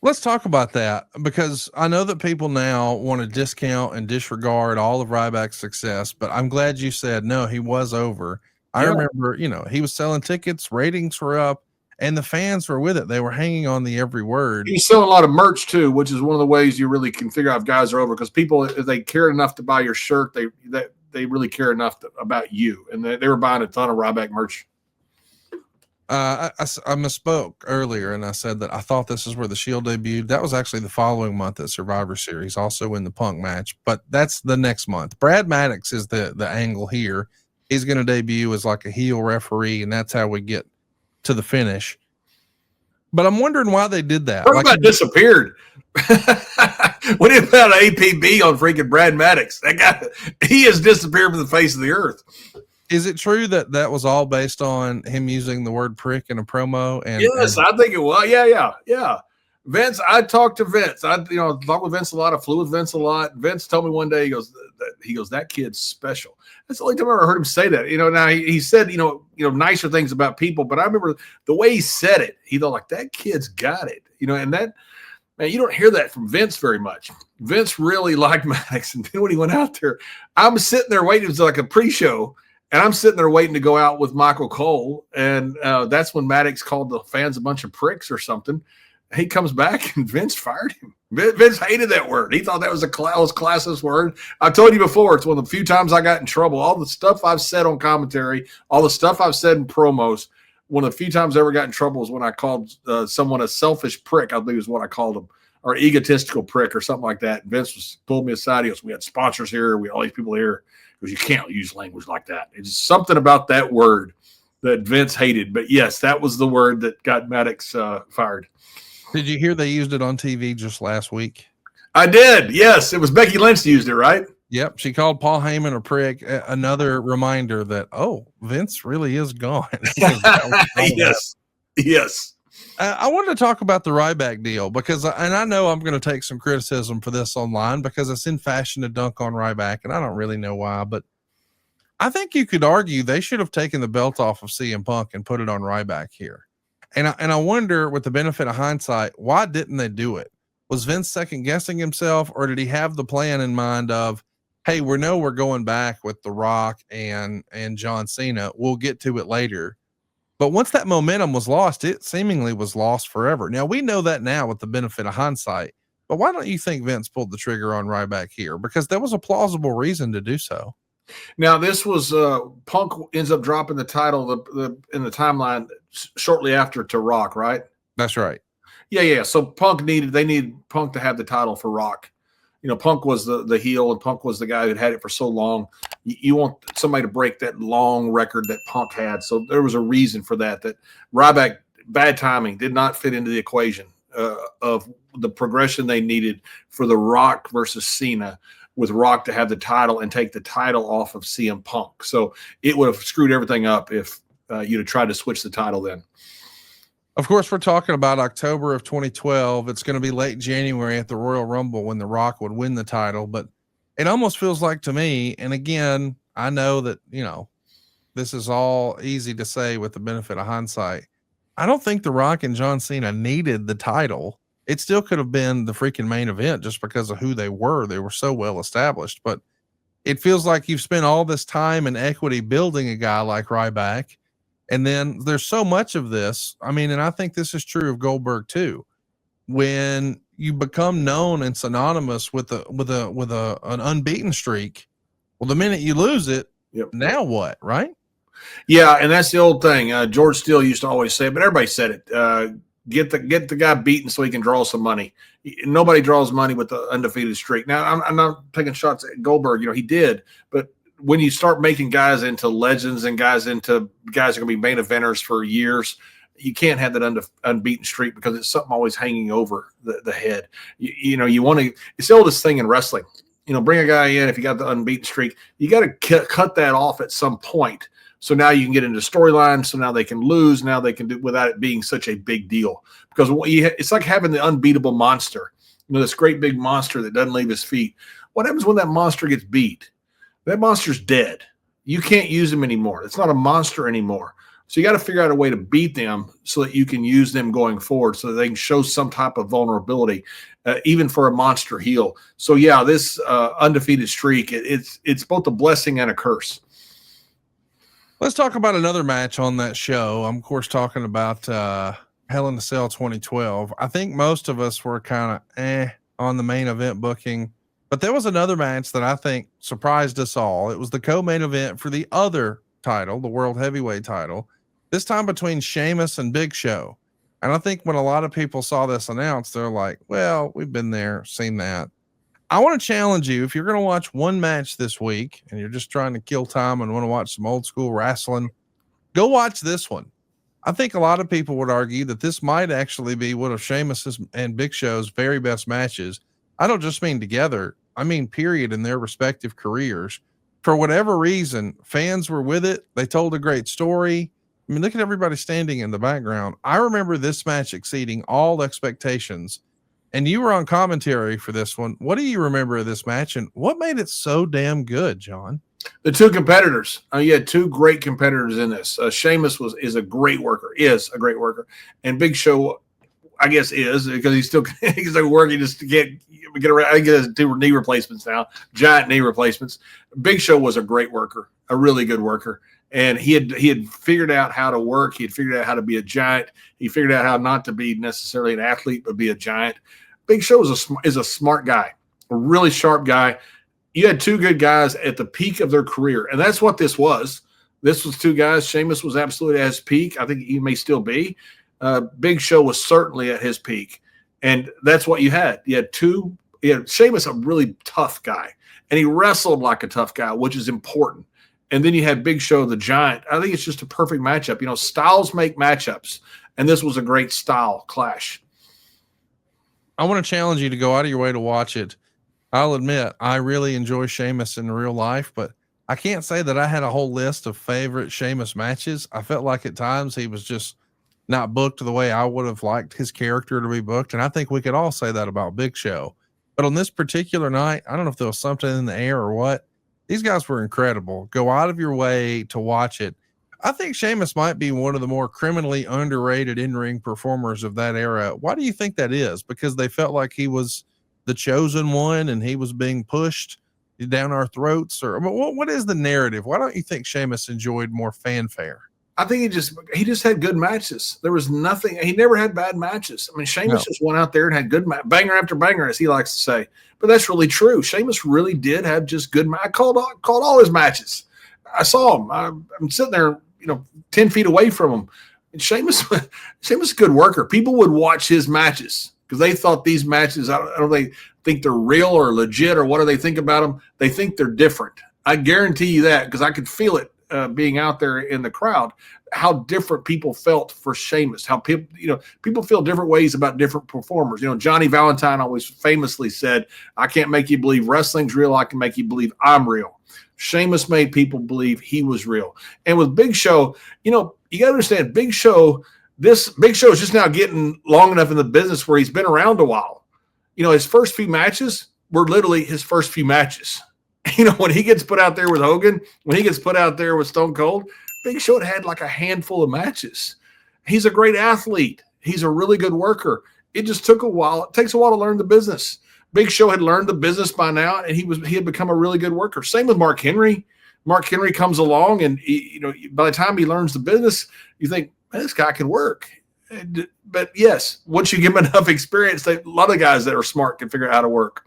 Let's talk about that, because I know that people now want to discount and disregard all of Ryback's success, but I'm glad you said, no, he was over. I remember, he was selling tickets, ratings were up, and the fans were with it. They were hanging on the every word. He's selling a lot of merch too, which is one of the ways you really can figure out if guys are over, because people, if they care enough to buy your shirt, they really care enough about you. And they were buying a ton of Ryback merch. I misspoke earlier, and I said that I thought this is where the Shield debuted. That was actually the following month at Survivor Series, also in the Punk match, but that's the next month. Brad Maddox is the angle here. He's going to debut as like a heel referee, and that's how we get to the finish. But I'm wondering why they did that. What about disappeared? What about APB on freaking Brad Maddox? That guy, he has disappeared from the face of the earth. Is it true that was all based on him using the word prick in a promo? Yes, I think it was. Yeah. Vince, I talked to Vince. I talked with Vince a lot. I flew with Vince a lot. Vince told me one day, he goes, that kid's special. That's the only time I ever heard him say that. Now he said, nicer things about people, but I remember the way he said it. He thought, like, that kid's got it. And that, man, you don't hear that from Vince very much. Vince really liked Maddox, and then when he went out there, I'm sitting there waiting. It was like a pre-show. And I'm sitting there waiting to go out with Michael Cole. And that's when Maddox called the fans a bunch of pricks or something. He comes back and Vince fired him. Vince hated that word. He thought that was a classist word. I told you before, it's one of the few times I got in trouble. All the stuff I've said on commentary, all the stuff I've said in promos, one of the few times I ever got in trouble was when I called someone a selfish prick, I believe is what I called him, or egotistical prick or something like that. And Vince pulled me aside. He goes, we had sponsors here. We had all these people here. Because you can't use language like that. It's something about that word that Vince hated. But yes, that was the word that got Maddox fired. Did you hear they used it on TV just last week? I did. Yes, it was Becky Lynch used it, right? Yep. She called Paul Heyman a prick. Another reminder that, Vince really is gone. Yes. I wanted to talk about the Ryback deal because, and I know I'm going to take some criticism for this online because it's in fashion to dunk on Ryback, and I don't really know why, but I think you could argue they should have taken the belt off of CM Punk and put it on Ryback here. And I wonder, with the benefit of hindsight, why didn't they do it? Was Vince second guessing himself, or did he have the plan in mind of, hey, we're going back with The Rock and John Cena. We'll get to it later. But once that momentum was lost, it seemingly was lost forever. Now, we know that now with the benefit of hindsight, but why don't you think Vince pulled the trigger on Ryback here? Because there was a plausible reason to do so. Now, this was Punk ends up dropping the title in the timeline shortly after to Rock, right? That's right. Yeah. So they needed Punk to have the title for Rock. Punk was the heel, and Punk was the guy who'd had it for so long. You want somebody to break that long record that Punk had. So there was a reason for that Ryback, bad timing, did not fit into the equation of the progression they needed for the Rock versus Cena, with Rock to have the title and take the title off of CM Punk. So it would have screwed everything up if you'd have tried to switch the title then. Of course, we're talking about October of 2012. It's going to be late January at the Royal Rumble when The Rock would win the title. But it almost feels like to me, and again, I know that, this is all easy to say with the benefit of hindsight. I don't think The Rock and John Cena needed the title. It still could have been the freaking main event just because of who they were. They were so well established. But it feels like you've spent all this time and equity building a guy like Ryback. And then there's so much of this. I mean, and I think this is true of Goldberg too. When you become known and synonymous with an unbeaten streak, well, the minute you lose it, Now what, right? Yeah, and that's the old thing. George Steele used to always say it, but everybody said it. Get the guy beaten so he can draw some money. Nobody draws money with the undefeated streak. Now, I'm not taking shots at Goldberg. He did, but when you start making guys into legends and guys are going to be main eventers for years, you can't have that unbeaten streak because it's something always hanging over the head. You want to. It's the oldest thing in wrestling. Bring a guy in if you got the unbeaten streak. You got to cut that off at some point. So now you can get into storylines. So now they can lose. Now they can do without it being such a big deal, because it's like having the unbeatable monster. This great big monster that doesn't leave his feet. What happens when that monster gets beat? That monster's dead. You can't use him anymore. It's not a monster anymore. So you got to figure out a way to beat them so that you can use them going forward, so that they can show some type of vulnerability, even for a monster heel. So yeah, this undefeated streak, it's both a blessing and a curse. Let's talk about another match on that show. I'm of course talking about Hell in a Cell 2012. I think most of us were kind of on the main event booking, but there was another match that I think surprised us all. It was the co-main event for the other title, the World Heavyweight title, this time between Sheamus and Big Show. And I think when a lot of people saw this announced, they're like, well, we've been there, seen that. I want to challenge you, if you're going to watch one match this week and you're just trying to kill time and want to watch some old school wrestling, go watch this one. I think a lot of people would argue that this might actually be one of Sheamus's and Big Show's very best matches. I don't just mean together. I mean, period, in their respective careers. For whatever reason, fans were with it. They told a great story. I mean, look at everybody standing in the background. I remember this match exceeding all expectations. And you were on commentary for this one. What do you remember of this match, and what made it so damn good, John? The two competitors. You had two great competitors in this. Sheamus is a great worker, and Big Show, I guess, is, because he's still working. Just to get around. I guess two knee replacements now, giant knee replacements. Big Show was a great worker, a really good worker. And he had figured out how to work. He had figured out how to be a giant. He figured out how not to be necessarily an athlete, but be a giant. Big Show is a smart guy, a really sharp guy. You had two good guys at the peak of their career, and that's what this was. This was two guys. Sheamus was absolutely at his peak. I think he may still be. Big Show was certainly at his peak, and that's what you had. You had Sheamus, a really tough guy, and he wrestled like a tough guy, which is important. And then you had Big Show, the giant. I think it's just a perfect matchup. You know, styles make matchups, and this was a great style clash. I want to challenge you to go out of your way to watch it. I'll admit, I really enjoy Sheamus in real life, but I can't say that I had a whole list of favorite Sheamus matches. I felt like at times he was just not booked the way I would have liked his character to be booked. And I think we could all say that about Big Show. But on this particular night, I don't know if there was something in the air or what. These guys were incredible. Go out of your way to watch it. I think Sheamus might be one of the more criminally underrated in-ring performers of that era. Why do you think that is? Because they felt like he was the chosen one and he was being pushed down our throats? Or what is the narrative? Why don't you think Sheamus enjoyed more fanfare? I think he just had good matches. There was nothing. He never had bad matches. I mean, Sheamus just went out there and had good banger after banger, as he likes to say. But that's really true. Sheamus really did have just good. I called all his matches. I saw him. I'm sitting there, 10 feet away from him. And Sheamus is a good worker. People would watch his matches because they thought these matches, I don't think they're real or legit, or what do they think about them? They think they're different. I guarantee you that, because I could feel it being out there in the crowd, how different people felt for Sheamus, how people feel different ways about different performers. Johnny Valentine always famously said, I can't make you believe wrestling's real. I can make you believe I'm real. Sheamus made people believe he was real. And with Big Show, you got to understand, Big Show is just now getting long enough in the business where he's been around a while. His first few matches were literally his first few matches. When he gets put out there with Hogan, when he gets put out there with Stone Cold, Big Show had like a handful of matches. He's a great athlete. He's a really good worker. It just took a while. It takes a while to learn the business. Big Show had learned the business by now, and he had become a really good worker. Same with Mark Henry. Mark Henry comes along, and by the time he learns the business, you think, man, this guy can work. But yes, once you give him enough experience, a lot of guys that are smart can figure out how to work.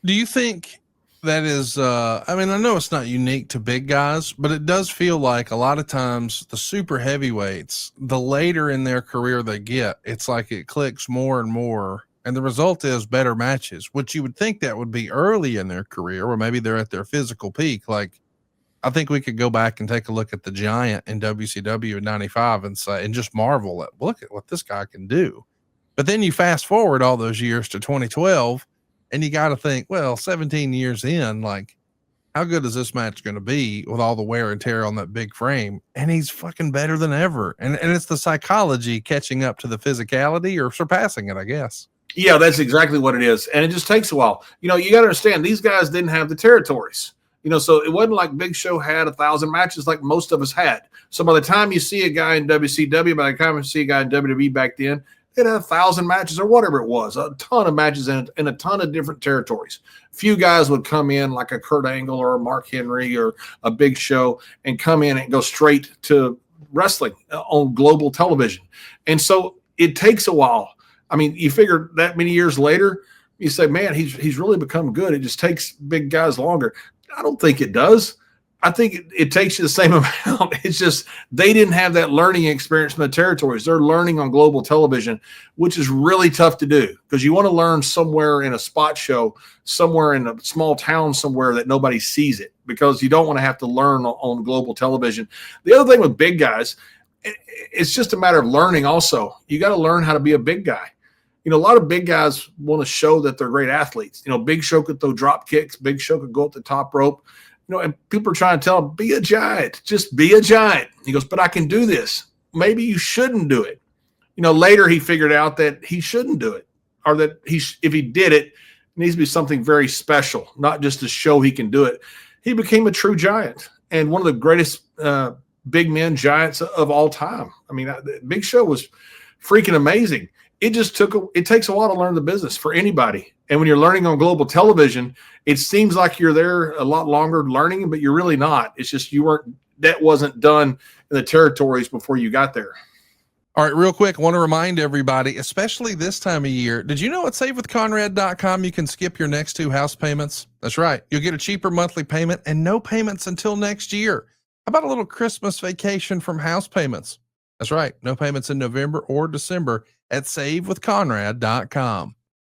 Do you think that is, I know it's not unique to big guys, but it does feel like a lot of times the super heavyweights, the later in their career they get, it's like it clicks more and more. And the result is better matches, which you would think that would be early in their career, or maybe they're at their physical peak. Like, I think we could go back and take a look at the Giant in WCW in 95 and say, and just marvel at, look at what this guy can do. But then you fast forward all those years to 2012, and you got to think, well, 17 years in, like, how good is this match going to be with all the wear and tear on that big frame? And he's fucking better than ever. And it's the psychology catching up to the physicality or surpassing it, I guess. Yeah, that's exactly what it is. And it just takes a while. You got to understand, these guys didn't have the territories. So it wasn't like Big Show had 1,000 matches like most of us had. So by the time you see a guy in WCW, by the time you see a guy in WWE back then, it had 1,000 matches or whatever it was, a ton of matches in a ton of different territories. Few guys would come in like a Kurt Angle or a Mark Henry or a Big Show and come in and go straight to wrestling on global television. And so it takes a while. I mean, you figure that many years later, you say, man, he's really become good. It just takes big guys longer. I don't think it does. I think it takes you the same amount. It's just they didn't have that learning experience in the territories. They're learning on global television, which is really tough to do because you want to learn somewhere in a spot show, somewhere in a small town somewhere that nobody sees it because you don't want to have to learn on global television. The other thing with big guys, it's just a matter of learning also. You got to learn how to be a big guy. A lot of big guys want to show that they're great athletes. Big Show could throw drop kicks. Big Show could go up the top rope. And people are trying to tell him, be a giant. Just be a giant. He goes, but I can do this. Maybe you shouldn't do it. Later he figured out that he shouldn't do it or that if he did it, it needs to be something very special, not just to show he can do it. He became a true giant and one of the greatest big men giants of all time. I mean, Big Show was freaking amazing. It takes a while to learn the business for anybody. And when you're learning on global television, it seems like you're there a lot longer learning, but you're really not. It's just that wasn't done in the territories before you got there. All right, real quick, I want to remind everybody, especially this time of year, did you know at SaveWithConrad.com you can skip your next 2 house payments? That's right. You'll get a cheaper monthly payment and no payments until next year. How about a little Christmas vacation from house payments? That's right. No payments in November or December at SaveWithConrad.com.